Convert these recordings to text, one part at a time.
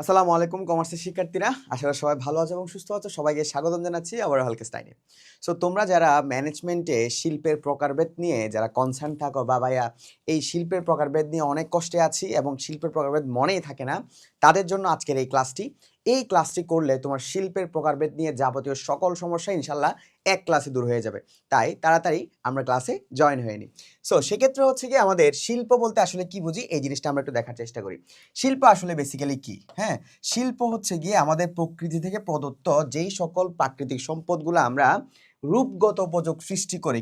আসসালামু আলাইকুম কমার্সের শিক্ষার্থীরা, আশা করি সবাই ভালো আছো এবং সুস্থ আছো। সবাইকে স্বাগতম জানাচ্ছি আবার হালকেস্টাইনে। সো তোমরা যারা ম্যানেজমেন্টে শিল্পের প্রকারভেদ নিয়ে যারা কনসার্ন থাকো বা ভাইয়া এই শিল্পের প্রকারভেদ নিয়ে অনেক কষ্টে আছি এবং শিল্পের প্রকারভেদ মনেই থাকে না, তাদের জন্য আজকের এই ক্লাসটি। এই ক্লাসটি করলে তোমার শিল্পের প্রকারভেদ নিয়ে যাবতীয় সকল সমস্যা ইনশাল্লাহ এক ক্লাসে দূর হয়ে যাবে। তাই তাড়াতাড়ি আমরা ক্লাসে জয়েন হয়ে নিই। সো সেক্ষেত্রে হচ্ছে কি, আমাদের শিল্প বলতে আসলে কি বুঝি এই জিনিসটা আমরা একটু দেখার চেষ্টা করি। শিল্প আসলে বেসিক্যালি কি? হ্যাঁ, শিল্প হচ্ছে গিয়ে আমাদের প্রকৃতি থেকে প্রদত্ত যেই সকল প্রাকৃতিক সম্পদগুলো আমরা রূপগত উপযোগ সৃষ্টি করে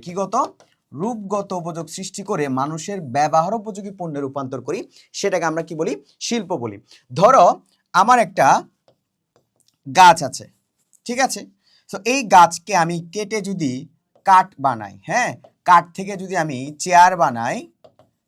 রূপগত উপযোগ সৃষ্টি করে মানুষের ব্যবহার উপযোগী পণ্যে রূপান্তর করি, সেটাকে আমরা কি বলি? শিল্প বলি। ধরো আমার একটা গাছ আছে, ঠিক আছে? তো এই গাছকে আমি কেটে যদি কাঠ বানাই, হ্যাঁ, কাঠ থেকে যদি আমি চেয়ার বানাই,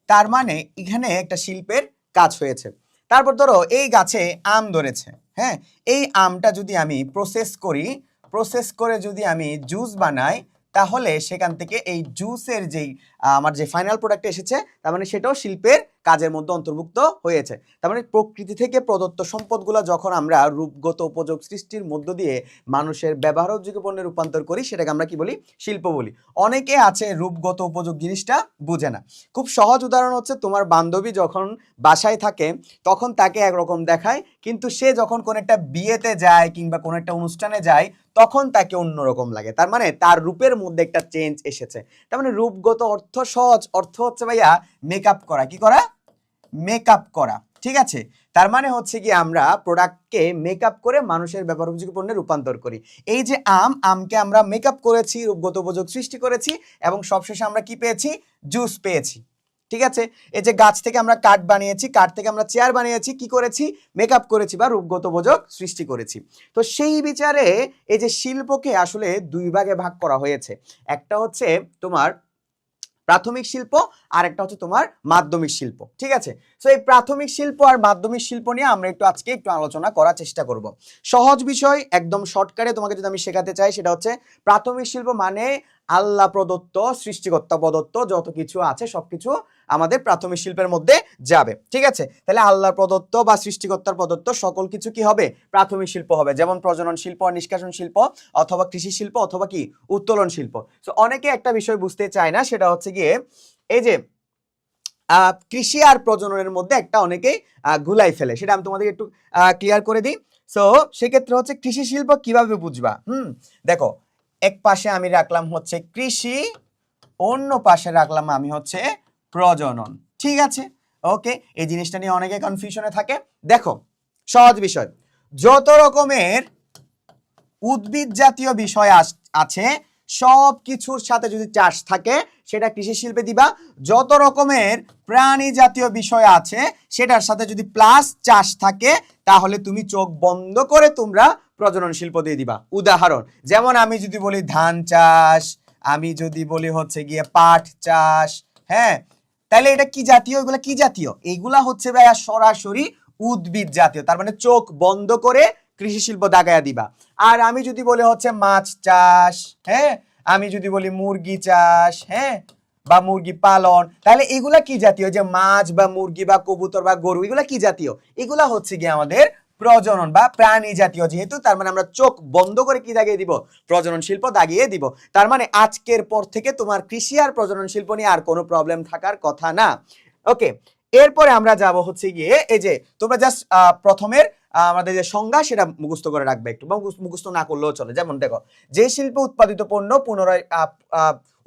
তার মানে এখানে একটা শিল্পের কাজ হয়েছে। তারপর ধরো এই গাছে আম ধরেছে, হ্যাঁ, এই আমটা যদি আমি প্রসেস করে যদি আমি জুস বানাই, তাহলে সেখান থেকে এই জুসের যেই আমার যে ফাইনাল প্রোডাক্ট এসেছে, তার মানে সেটাও শিল্পের কাজের মধ্যে অন্তর্ভুক্ত হয়েছে। তার মানে প্রকৃতি থেকে প্রদত্ত সম্পদগুলো যখন আমরা রূপগত উপযোগ সৃষ্টির মধ্য দিয়ে মানুষের ব্যবহারোপযোগী পণ্যে রূপান্তর করি, সেটাকে আমরা কি বলি? শিল্প বলি। অনেকে আছে রূপগত উপযোগ জিনিসটা বুঝে না। খুব সহজ উদাহরণ হচ্ছে, তোমার বান্ধবী যখন বাসায় থাকে তখন তাকে একরকম দেখায়, কিন্তু সে যখন কোনো একটা বিয়েতে যায় কিংবা কোনো একটা অনুষ্ঠানে যায় তখন তাকে অন্যরকম লাগে। তার মানে তার রূপের মধ্যে একটা চেঞ্জ এসেছে। তার মানে রূপগত অর্থ, সহজ অর্থ হচ্ছে ভাইয়া মেকআপ করা। কি করা? মেকআপ করা, ঠিক আছে? তার মানে হচ্ছে কি, আমরা প্রোডাক্টকে মেকআপ করে মানুষের ব্যবহার উপযোগী পণ্যে রূপান্তর করি। এই যে আমকে আমরা মেকআপ করেছি, রূপগত উপযোগ সৃষ্টি করেছি এবং সবশেষে আমরা কি পেয়েছি? জুস পেয়েছি, ঠিক আছে? এই যে গাছ থেকে আমরা কাঠ বানিয়েছি, কাঠ থেকে আমরা চেয়ার বানিয়েছি, কি করেছি? মেকআপ করেছি বা রূপগত উপযোগ সৃষ্টি করেছি। তো সেই বিচারে এই যে শিল্পকে আসলে দুই ভাগে ভাগ করা হয়েছে। একটা হচ্ছে তোমার প্রাথমিক শিল্প, আর একটা হচ্ছে তোমার মাধ্যমিক শিল্প, ঠিক আছে? সো এই প্রাথমিক শিল্প আর মাধ্যমিক শিল্প নিয়ে আমরা আজকে একটু আলোচনা করার চেষ্টা করব। সহজ বিষয়, একদম শর্টকাটে তোমাকে যদি আমি শেখাতে চাই, সেটা হচ্ছে প্রাথমিক শিল্প মানে আল্লাহ প্রদত্ত, সৃষ্টিকর্তা প্রদত্ত যত কিছু আছে সবকিছু আমাদের প্রাথমিক শিল্পের মধ্যে যাবে, ঠিক আছে? তাহলে আল্লাহ প্রদত্ত বা সৃষ্টিকর্তার প্রদত্ত সকল কিছু কি হবে? প্রাথমিক শিল্প হবে। যেমন প্রজনন শিল্প, নিষ্কাশন শিল্প, অথবা কৃষি শিল্প, অথবা কি উত্তোলন শিল্প। তো অনেকে একটা বিষয় বুঝতে চায় না, সেটা হচ্ছে গিয়ে এই যে কৃষি আর প্রজননের মধ্যে একটা অনেকেই গুলাই ফেলে। সেটা আমি তোমাদের একটু ক্লিয়ার করে দিই। সো সেক্ষেত্রে হচ্ছে কৃষি শিল্প কিভাবে বুঝবা? দেখো, এক পাশে আমি রাখলাম হচ্ছে কৃষি, অন্য পাশে রাখলাম আমি হচ্ছে প্রজনন, ঠিক আছে? ওকে, এই জিনিসটা নিয়ে অনেকে কনফিউশনে থাকে। দেখো, সহজ বিষয়, যত রকমের উদ্ভিদ জাতীয় বিষয় আছে সব কিছুর সাথে যদি চাষ থাকে সেটা কৃষি শিল্পে দিবা। যত রকমের প্রাণী জাতীয় বিষয় আছে সেটার সাথে যদি প্লাস চাষ থাকে, তাহলে তুমি চোখ বন্ধ করে তোমরা প্রজনন শিল্প দিয়ে দিবা। উদাহরণ, যেমন আমি যদি বলি ধান চাষ, আমি যদি বলি হচ্ছে গিয়ে পাট চাষ, হ্যাঁ, তাহলে এটা কি জাতীয়? এগুলা কি জাতীয়? এইগুলা হচ্ছে ভাইয়া সরাসরি উদ্ভিদ জাতীয়। তার মানে চোখ বন্ধ করে কৃষি শিল্প দাগায়া দিবা। আর আমি যদি বলি হচ্ছে মাছ চাষ, হ্যাঁ, আমি যদি বলি মুরগি চাষ, হ্যাঁ, বা মুরগি পালন, তাহলে এগুলা কি জাতীয়? যে মাছ বা মুরগি বা কবুতর বা গরু, এগুলা কি জাতীয়? এগুলা হচ্ছে গিয়ে আমাদের প্রজনন বা প্রাণী জাতীয়। যেহেতু তার মানে আমরা চোখ বন্ধ করে কি দাগিয়ে দিব? প্রজনন শিল্প দাগিয়ে দিব। তার মানে আজকের পর থেকে তোমার কৃষি আর প্রজনন শিল্প নিয়ে আর কোনো প্রবলেম থাকার কথা না। ওকে, এরপরে আমরা যাব হচ্ছে গিয়ে এই যে তোমরা জাস্ট প্রথমের আমাদের যে সংজ্ঞা সেটা মুখস্থ করে রাখবে একটু, বা মুখস্থ না করলেও চলে। যেমন দেখো, যে শিল্পে উৎপাদিত পণ্য পুনরায়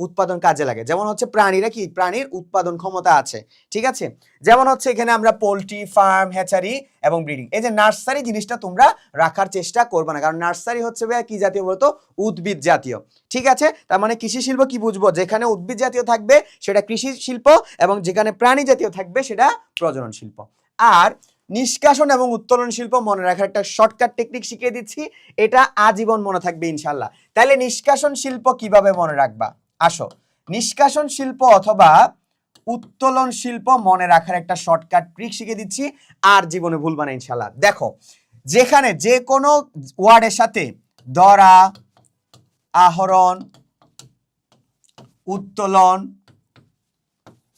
উৎপাদন কাজে লাগে, যেমন হচ্ছে প্রাণীরা কি? প্রাণীর উৎপাদন ক্ষমতা আছে, ঠিক আছে? যেমন হচ্ছে এখানে আমরা পোল্ট্রি ফার্ম, হ্যাচারি এবং ব্রিডিং। এই যে নার্সারি জিনিসটা তোমরা রাখার চেষ্টা করবে না, কারণ নার্সারি হচ্ছে কি জাতীয় বলতো? উদ্ভিদ জাতীয়, ঠিক আছে? তার মানে কৃষি শিল্প কি বুঝবো? যেখানে উদ্ভিদ জাতীয় থাকবে সেটা কৃষি শিল্প, এবং যেখানে প্রাণী জাতীয় থাকবে সেটা প্রজনন শিল্প। আর নিষ্কাশন এবং উত্তোলন শিল্প মনে রাখার একটা শর্টকাট টেকনিক শিখিয়ে দিচ্ছি, এটা আজীবন মনে থাকবে ইনশাল্লাহ। তাহলে নিষ্কাশন শিল্প কিভাবে মনে রাখবা? আসো, নিষ্কাশন শিল্প অথবা উত্তোলন শিল্প মনে রাখার একটা শর্টকাট ট্রিক শিখিয়ে দিচ্ছি, আর জীবনে ভুলবা না ইনশাল্লাহ। দেখো, যেখানে যে কোনো ওয়ার্ডের সাথে ধরা, আহরণ, উত্তোলন,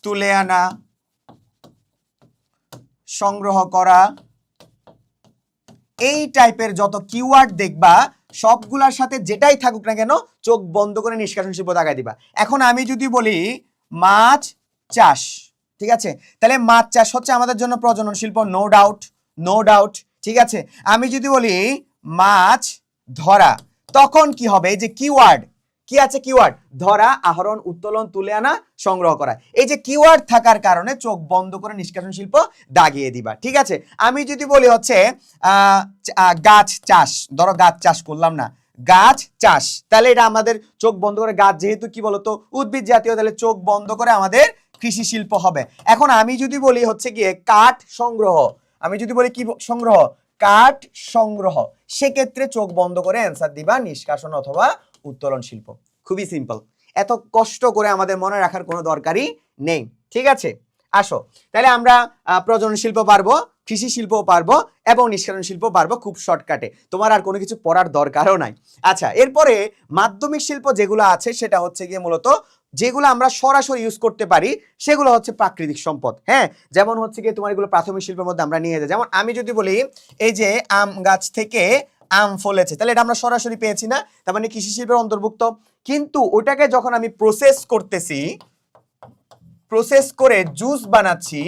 তুলে আনা, সংগ্রহ করা, এই টাইপের যত কিওয়ার্ড দেখবা সবগুলার সাথে যেটাই থাকুক না কেন চোখ বন্ধ করে নিষ্কাশন শিল্প তাকায় দিবা। এখন আমি যদি বলি মাছ চাষ, ঠিক আছে, তাহলে মাছ চাষ হচ্ছে আমাদের জন্য প্রজনন শিল্প, নো ডাউট, নো ডাউট, ঠিক আছে। আমি যদি বলি মাছ ধরা, তখন কি হবে? এই যে কিওয়ার্ড, কি আছে কিওয়ার্ড? ধরা, আহরণ, উত্তোলন, তুলে আনা, সংগ্রহ করা। এই যে কিওয়ার্ড থাকার কারণে চোখ বন্ধ করে নিষ্কাশন শিল্প দাগিয়ে দিবা, ঠিক আছে। আমি যদি বলি হচ্ছে গাছ চাষ, ধরো গাছ চাষ করলাম না, গাছ চাষ, তাহলে এটা আমাদের চোখ বন্ধ করে, গাছ যেহেতু কি বলতো উদ্ভিদ জাতীয়, তাহলে চোখ বন্ধ করে আমাদের কৃষি শিল্প হবে। এখন আমি যদি বলি হচ্ছে গিয়ে কাঠ সংগ্রহ, আমি যদি বলি কি সংগ্রহ? কাঠ সংগ্রহ, সেক্ষেত্রে চোখ বন্ধ করে অ্যান্সার দিবা নিষ্কাশন অথবা উত্তোলন শিল্প। খুবই সিম্পল, এত কষ্ট করে আমাদের মনে রাখার কোনো দরকারই নেই, ঠিক আছে। আসো তাহলে আমরা প্রজনন শিল্প পারবো, কৃষি শিল্প পারবো এবং নিষ্কাশন শিল্প পারবো খুব শর্টকাটে, তোমার আর কোনো কিছু পড়ার দরকারও নাই। আচ্ছা, এরপরে মাধ্যমিক শিল্প যেগুলো আছে সেটা হচ্ছে গিয়ে মূলত যেগুলো আমরা সরাসরি ইউজ করতে পারি সেগুলো হচ্ছে প্রাকৃতিক সম্পদ। হ্যাঁ, যেমন হচ্ছে গিয়ে তোমার এগুলো প্রাথমিক শিল্পের মধ্যে আমরা নিয়ে যাই। যেমন আমি যদি বলি এই যে আম গাছ থেকে আম ফলেছে, তাহলে এটা আমরা সরাসরি পেয়েছি না, তার মানে কৃষি শিল্পের অন্তর্ভুক্ত। কিন্তু ওটাকে যখন আমি প্রসেস করতেছি, প্রসেস করে জুস বানাচ্ছি,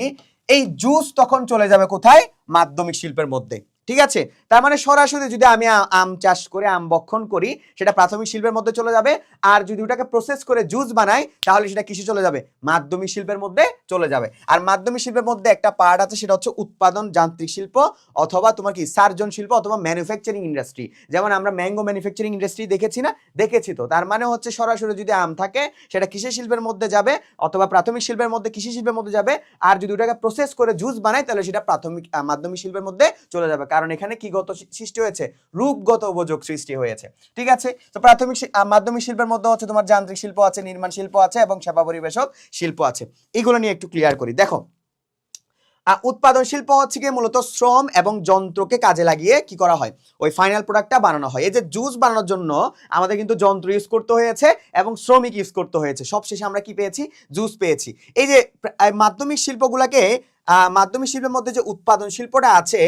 এই জুস তখন চলে যাবে কোথায়? মাধ্যমিক শিল্পের মধ্যে, ঠিক আছে। তার মানে সরাসরি যদি আমি আম চাষ করে আম বক্ষণ করি সেটা প্রাথমিক শিল্পের মধ্যে চলে যাবে, আর যদি ওটাকে প্রসেস করে জুস বানাই তাহলে সেটা কিসে চলে যাবে? মাধ্যমিক শিল্পের মধ্যে চলে যাবে। আর মাধ্যমিক শিল্পের মধ্যে একটা পার্ট আছে, সেটা হচ্ছে উৎপাদন যান্ত্রিক শিল্প অথবা তোমার কি সার্জন শিল্প অথবা ম্যানুফ্যাকচারিং ইন্ডাস্ট্রি। যেমন আমরা ম্যাঙ্গো ম্যানুফ্যাকচারিং ইন্ডাস্ট্রি দেখেছি না? দেখেছি তো। তার মানে হচ্ছে সরাসরি যদি আম থাকে সেটা কৃষি শিল্পের মধ্যে যাবে অথবা প্রাথমিক শিল্পের মধ্যে কৃষি শিল্পের মধ্যে যাবে, আর যদি ওটাকে প্রসেস করে জুস বানাই তাহলে সেটা মাধ্যমিক শিল্পের মধ্যে চলে যাবে, কারণ এখানে কি গত সৃষ্টি হয়েছে? রূপগত উপযোগ সৃষ্টি হয়েছে, ঠিক আছে। তো মাধ্যমিক শিল্পের মধ্যে হচ্ছে তোমার যান্ত্রিক শিল্প আছে, নির্মাণ শিল্প আছে এবং সেবা পরিবেশক শিল্প আছে। এগুলো নিয়ে একটু ক্লিয়ার করি। দেখো, উৎপাদন শিল্প হচ্ছে কি মূলত শ্রম এবং যন্ত্রকে কাজে লাগিয়ে কি করা হয়? ওই ফাইনাল প্রোডাক্টটা বানানো হয়। এই যে জুস বানানোর জন্য আমাদের কিন্তু যন্ত্র ইউজ করতে হয়েছে এবং শ্রমিক ইউজ করতে হয়েছে, সবশেষে আমরা কি পেয়েছি? জুস পেয়েছি। এই যে মাধ্যমিক শিল্পগুলোকে, মাধ্যমিক শিল্পের মধ্যে যে উৎপাদন শিল্পটা আছে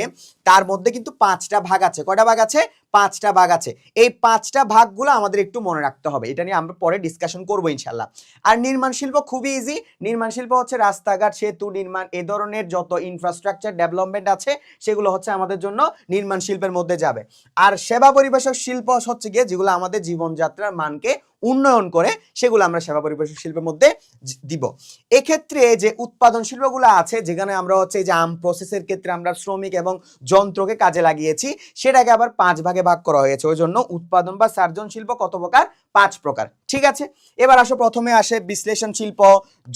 তার মধ্যে কিন্তু 5টা ভাগ আছে। কয়টা ভাগ আছে? 5টা ভাগ আছে। এই 5টা ভাগগুলো আমাদের একটু মনে রাখতে হবে, এটা নিয়ে আমরা পরে ডিসকাশন করবো ইনশাল্লাহ। আর নির্মাণ শিল্প খুবই ইজি। নির্মাণ শিল্প হচ্ছে রাস্তাঘাট, সেতু নির্মাণ, এ ধরনের যত ইনফ্রাস্ট্রাকচার ডেভেলপমেন্ট আছে সেগুলো হচ্ছে আমাদের জন্য নির্মাণ শিল্পের মধ্যে যাবে। আর সেবা পরিবেশক শিল্প হচ্ছে গিয়ে যেগুলো আমাদের জীবনযাত্রার মানকে উন্নয়ন করে, সেগুলো আমরা সেবা পরিবেশক শিল্পের মধ্যে দিব। এক্ষেত্রে যে উৎপাদন শিল্পগুলো আছে যেখানে আমরা হচ্ছে যে আম প্রসেসের ক্ষেত্রে আমরা শ্রমিক এবং যন্ত্রকে কাজে লাগিয়েছি, সেটাকে আবার 5 ভাগে ভাগ করা হয়েছে। ওই জন্য উৎপাদন বা সার্জন শিল্প কত প্রকার? 5 প্রকার, ঠিক আছে। এবার আসো, প্রথমে আসে বিশ্লেষণ শিল্প,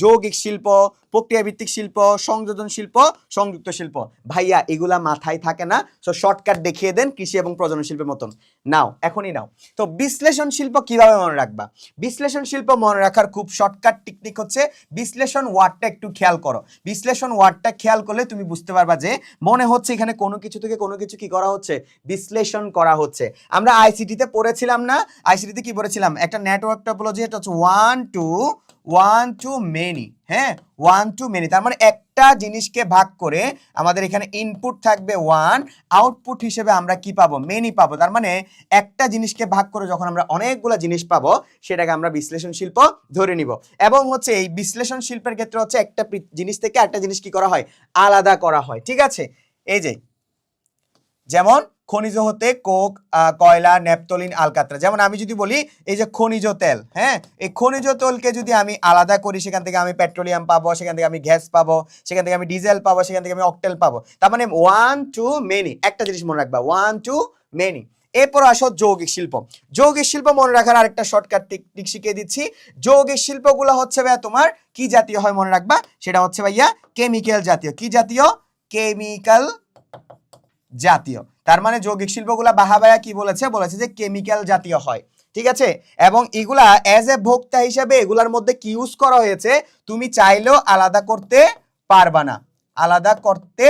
যৌগিক শিল্প, প্রক্রিয়া ভিত্তিক শিল্প, সংযোজন শিল্প, সংযুক্ত শিল্প। ভাইয়া এগুলা মাথায় থাকে না, সো শর্টকাট দেখিয়ে দেন কৃষি এবং প্রজনন শিল্পের মতন। নাও, এখনই নাও। তো বিশ্লেষণ শিল্প কিভাবে মনে রাখবা? বিশ্লেষণ শিল্প মনে রাখার খুব শর্টকাট টেকনিক হচ্ছে বিশ্লেষণ ওয়ার্ডটা একটু খেয়াল করো। বিশ্লেষণ ওয়ার্ডটা খেয়াল করলে তুমি বুঝতে পারবা যে মনে হচ্ছে এখানে কোনো কিছু থেকে কোনো কিছু কি করা হচ্ছে? বিশ্লেষণ করা হচ্ছে। আমরা আইসিটিতে পড়েছিলাম না? আইসিটিতে কি পড়েছিলাম? একটা নেটওয়ার্ক টপোলজি, এটা হচ্ছে ওয়ান টু মেনি। হ্যাঁ, ওয়ান টু মেনি, তার মানে একটা জিনিসকে ভাগ করে আমাদের এখানে ইনপুট থাকবে 1, আউটপুট হিসেবে আমরা কি পাবো? মেনি পাবো। তার মানে একটা জিনিসকে ভাগ করে যখন আমরা অনেকগুলো জিনিস পাবো সেটাকে আমরা বিশ্লেষণ শিল্প ধরে নিব। এবং হচ্ছে এই বিশ্লেষণ শিল্পের ক্ষেত্রে হচ্ছে একটা জিনিস থেকে একটা জিনিস কি করা হয়? আলাদা করা হয়, ঠিক আছে। এই যে যেমন খনিজ হতে কোক, কয়লা, ন্যাপথলিন, আলকাতরা। যেমন আমি যদি বলি এই যে খনিজ তেল, হ্যাঁ, এই খনিজ তেলকে যদি আমি আলাদা করি সেখান থেকে আমি পেট্রোলিয়াম পাবো, সেখান থেকে আমি গ্যাস পাবো, সেখান থেকে আমি ডিজেল পাবো, সেখান থেকে আমি অকটেল পাবো। তার মানে 1 টু মেনি, একটা জিনিস মনে রাখবা, 1 টু মেনি। এরপর আসো যৌগিক শিল্প। যৌগিক শিল্প মনে রাখার আরেকটা শর্টকাট টেকনিক শিখিয়ে দিচ্ছি। যৌগিক শিল্পগুলো হচ্ছে ভাইয়া তোমার কি জাতীয় হয় মনে রাখবা? সেটা হচ্ছে ভাইয়া কেমিক্যাল জাতীয়। কি জাতীয়? কেমিক্যাল জাতীয়। তার মানে যৌগিক শিল্পগুলা বাহাবায়া কি বলেছে? বলেছে যে কেমিক্যাল জাতীয় হয়, ঠিক আছে। এবং এগুলা অ্যাজ এ ভোক্তা হিসেবে এগুলার মধ্যে কি ইউজ করা হয়েছে তুমি চাইলেও আলাদা করতে পারবা না, আলাদা করতে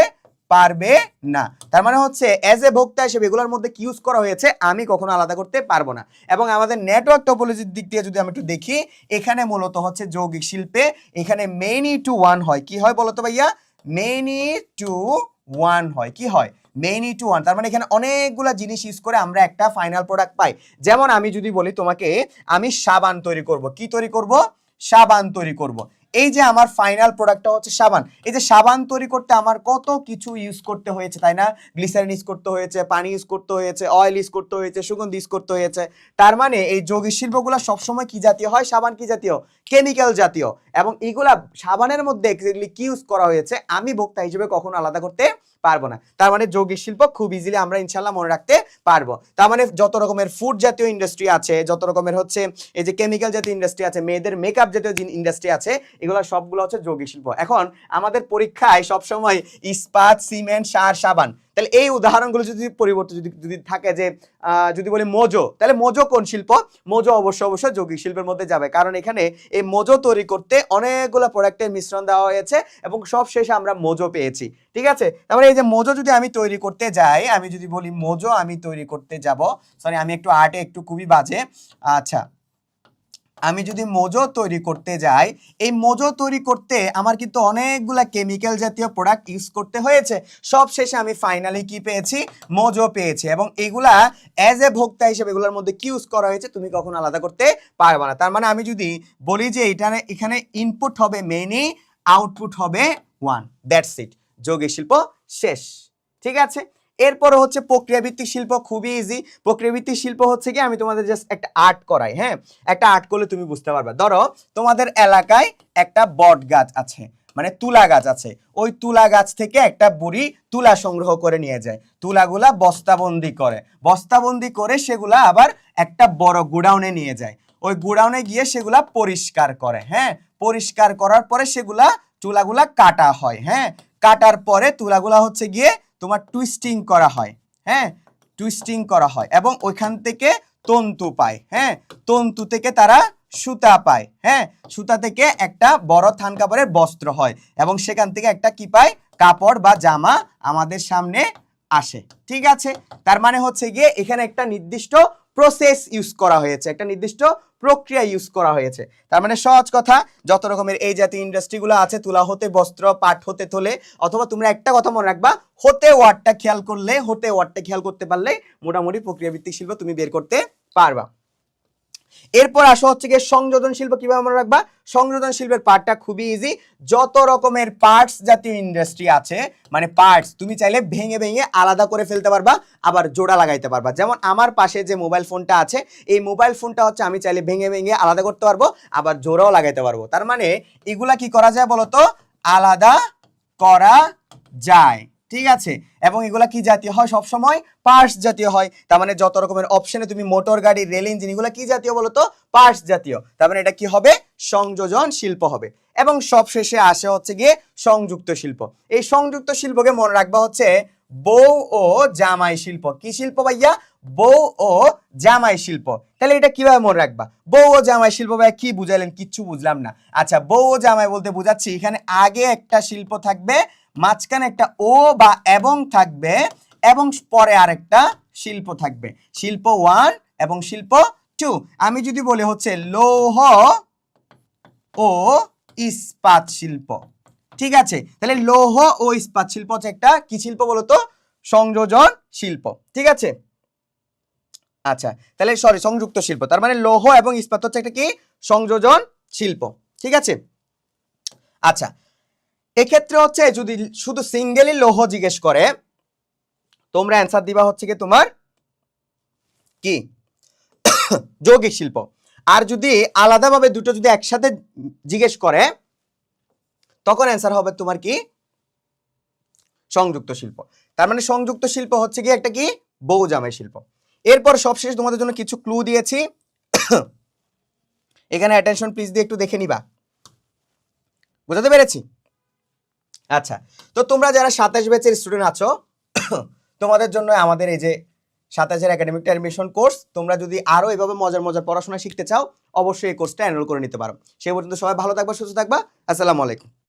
পারবে না। তার মানে হচ্ছে অ্যাজ এ ভোক্তা হিসেবে এগুলোর মধ্যে কি ইউজ করা হয়েছে আমি কখনো আলাদা করতে পারবো না। এবং আমাদের নেটওয়ার্ক টপোলজির দিক দিয়ে যদি আমি একটু দেখি, এখানে মূলত হচ্ছে যৌগিক শিল্পে এখানে মেনি টু ওয়ান হয়। কি হয় বলতো ভাইয়া? মেনি টু ওয়ান হয়। কি হয়? মেনি টু ওয়ান, তার মানে এখানে অনেকগুলা জিনিস ইউজ করে আমরা একটা ফাইনাল প্রোডাক্ট পাই। যেমন আমি যদি বলি তোমাকে আমি সাবান তৈরি করব, কি তৈরি করব? সাবান তৈরি করব। এই যে আমার ফাইনাল প্রোডাক্টটা হচ্ছে সাবান। এই যে সাবান তৈরি করতে আমার কত কিছু ইউজ করতে হয়েছে, তাই না? গ্লিসারিন ইউজ করতে হয়েছে, পানি ইউজ করতে হয়েছে, অয়েল ইউজ করতে হয়েছে, সুগন্ধি ইউজ করতে হয়েছে। তার মানে এই যৌগিক শিল্পগুলো সবসময় কি জাতীয় হয়? সাবান কি জাতীয়? কেমিক্যাল জাতীয়। এবং এগুলা সাবানের মধ্যে এক্স্যাক্টলি কি ইউজ করা হয়েছে আমি ভোক্তা হিসেবে কখনো আলাদা করতে পারবো না। তার মানে যৌগিক শিল্প খুব ইজিলি আমরা ইনশাল্লাহ মনে রাখতে পারবো। তার মানে যত রকমের ফুড জাতীয় ইন্ডাস্ট্রি আছে, যত রকমের হচ্ছে এই যে কেমিক্যাল জাতীয় ইন্ডাস্ট্রি আছে, মেয়েদের মেকআপ জাতীয় ইন্ডাস্ট্রি আছে, এগুলো সবগুলো হচ্ছে যৌগিক শিল্প। এখন আমাদের পরীক্ষায় সবসময় ইস্পাত, সিমেন্ট, সার, সাবান, তাহলে এই উদাহরণগুলো যদি পরিবর্তন যদি থাকে যে যদি বলি মোজো, তাহলে মোজো কোন শিল্প? মোজো অবশ্যই যৌগিক শিল্পের মধ্যে যাবে, কারণ এখানে এই মোজো তৈরি করতে অনেকগুলো প্রোডাক্টের মিশ্রণ দেওয়া হয়েছে এবং সব শেষে আমরা মোজো পেয়েছি। ঠিক আছে, তারপরে এই যে মোজো যদি আমি তৈরি করতে যাই, আমি যদি বলি মোজো আমি তৈরি করতে যাব, সরি আমি একটু আর্টে একটু খুবই বাজে। আচ্ছা, আমি যদি মোজো তৈরি করতে যাই, এই মোজো তৈরি করতে আমার কিন্তু অনেকগুলা কেমিক্যাল জাতীয় প্রোডাক্ট ইউজ করতে হয়েছে। সব শেষে আমি ফাইনালি কি পেয়েছি? মোজো পেয়েছি। এবং এগুলা অ্যাজ এ ভোক্তা হিসেবে এগুলোর মধ্যে কি ইউজ করা হয়েছে তুমি কখনো আলাদা করতে পারবে না। তার মানে আমি যদি বলি যে এখানে ইনপুট হবে মেনি, আউটপুট হবে ওয়ান, দ্যাটস ইট, যৌগিক শিল্প শেষ। ঠিক আছে, এরপরে হচ্ছে প্রক্রিয়াভিত্তিক শিল্প। খুবই ইজি। প্রক্রিয়াভিত্তিক শিল্প হচ্ছে কি, আমি তোমাদের জাস্ট একটা আর্ট করাই। হ্যাঁ, একটা আর্ট করলে তুমি বুঝতে পারবে। ধরো তোমাদের এলাকায় একটা বট গাছ আছে, মানে তুলা গাছ আছে। ওই তুলা গাছ থেকে একটা বুড়ি তুলা সংগ্রহ করে নিয়ে যায়, তুলাগুলা বস্তাবন্দি করে, বস্তাবন্দি করে সেগুলা আবার একটা বড় গোডাউনে নিয়ে যায়। ওই গোডাউনে গিয়ে সেগুলা পরিষ্কার করে। হ্যাঁ, পরিষ্কার করার পরে সেগুলা তুলাগুলা কাটা হয়। হ্যাঁ, কাটার পরে তুলাগুলা হচ্ছে গিয়ে তোমার টুইস্টিং করা হয়। হ্যাঁ, টুইস্টিং করা হয় এবং ওইখান থেকে তন্তু পায়। হ্যাঁ, তন্তু থেকে তারা সুতা পায়। হ্যাঁ, সুতা থেকে একটা বড় থান কাপড়ের বস্ত্র হয় এবং সেখান থেকে একটা কি পায়? কাপড় বা জামা আমাদের সামনে আসে। ঠিক আছে, তার মানে হচ্ছে গিয়ে এখানে একটা নির্দিষ্ট প্রসেস ইউজ করা হয়েছে, একটা নির্দিষ্ট প্রক্রিয়া ইউজ করা হয়েছে। তার মানে সহজ কথা, যত রকমের এই জাতীয় ইন্ডাস্ট্রিগুলো আছে, তুলা হতে বস্ত্র, পাট হতে থলে, অথবা তোমরা একটা কথা মনে রাখবা, হতে ওয়ার্ডটা খেয়াল করলে, হতে ওয়ার্ডটা খেয়াল করতে পারলে মোটামুটি প্রক্রিয়াভিত্তিক শিল্প তুমি বের করতে পারবা। এরপর আসা হচ্ছে গিয়ে সংযোজন শিল্প। কিভাবে মনে রাখবা? সংযোজন শিল্পের পার্টটা খুবই ইজি। যত রকমের পার্টস জাতীয় ইন্ডাস্ট্রি আছে, মানে পার্টস তুমি চাইলে ভেঙে ভেঙে আলাদা করে ফেলতে পারবা, আবার জোড়া লাগাইতে পারবা। যেমন আমার পাশে যে মোবাইল ফোনটা আছে, এই মোবাইল ফোনটা হচ্ছে আমি চাইলে ভেঙে ভেঙে আলাদা করতে পারবো, আবার জোড়াও লাগাইতে পারবো। তার মানে এগুলা কি করা যায় বলতো? আলাদা করা যায়। ঠিক আছে, এবং এগুলা কি জাতীয় হয়? সবসময় পার্টস জাতীয় হয়। তার মানে যত রকমের অপশনে তুমি মোটর গাড়ি, রেল ইঞ্জিন, এগুলো কি জাতীয় বলতো? পার্টস জাতীয়। তার মানে এটা কি হবে? সংযোজন শিল্প হবে। এবং সবশেষে আসে হচ্ছে গিয়ে সংযুক্ত শিল্প। এই সংযুক্ত শিল্পকে মনে রাখবা হচ্ছে বউ ও জামাই শিল্প। কি শিল্প ভাইয়া? বউ ও জামাই শিল্প। তাহলে এটা কিভাবে মনে রাখবা? বউ ও জামাই শিল্প ভাইয়া কি বুঝাইলেন? কিচ্ছু বুঝলাম না। আচ্ছা, বউ ও জামাই বলতে বুঝাচ্ছি এখানে আগে একটা শিল্প থাকবে, মাঝখানে একটা ও বা এবং থাকবে, এবং পরে আরেকটা শিল্প থাকবে, শিল্প 1 এবং শিল্প 2। আমি যদি বলি হচ্ছে লৌহ ও ইস্পাত শিল্প। ঠিক আছে, তাহলে লৌহ ও ইস্পাত শিল্প হচ্ছে একটা কি শিল্প বলতো? সংযোজন শিল্প। ঠিক আছে, আচ্ছা তাহলে সংযুক্ত শিল্প। তার মানে লৌহ এবং ইস্পাত হচ্ছে একটা কি? সংযোজন শিল্প। ঠিক আছে, আচ্ছা এক্ষেত্রে হচ্ছে যদি শুধু সিঙ্গেলি লৌহ জিজ্ঞেস করে, তোমরা অ্যান্সার দিবা হচ্ছে কি তোমার কি? যৌগিক শিল্প। আর যদি আলাদাভাবে দুটো যদি একসাথে জিজ্ঞেস করে, তখন অ্যান্সার হবে তোমার কি? সংযুক্ত শিল্প। তার মানে সংযুক্ত শিল্প হচ্ছে কি একটা কি? বউ জামাই শিল্প। এরপর সবশেষ তোমাদের জন্য কিছু ক্লু দিয়েছি, এখানে অ্যাটেনশন প্লিজ দিয়ে একটু দেখে নিবা। বুঝাতে পেরেছি? আচ্ছা, তো তোমরা যারা 27 ব্যাচের স্টুডেন্ট আছো, তোমাদের জন্য আমাদের এই যে 27-এর একাডেমিক অ্যাডমিশন কোর্স, তোমরা যদি আরো এভাবে মজার মজার পড়াশোনা শিখতে চাও, অবশ্যই এই কোর্সটা এনরোল করে নিতে পারো। সেই পর্যন্ত সবাই ভালো থাকবা, সুস্থ থাকবা। আসসালামু আলাইকুম।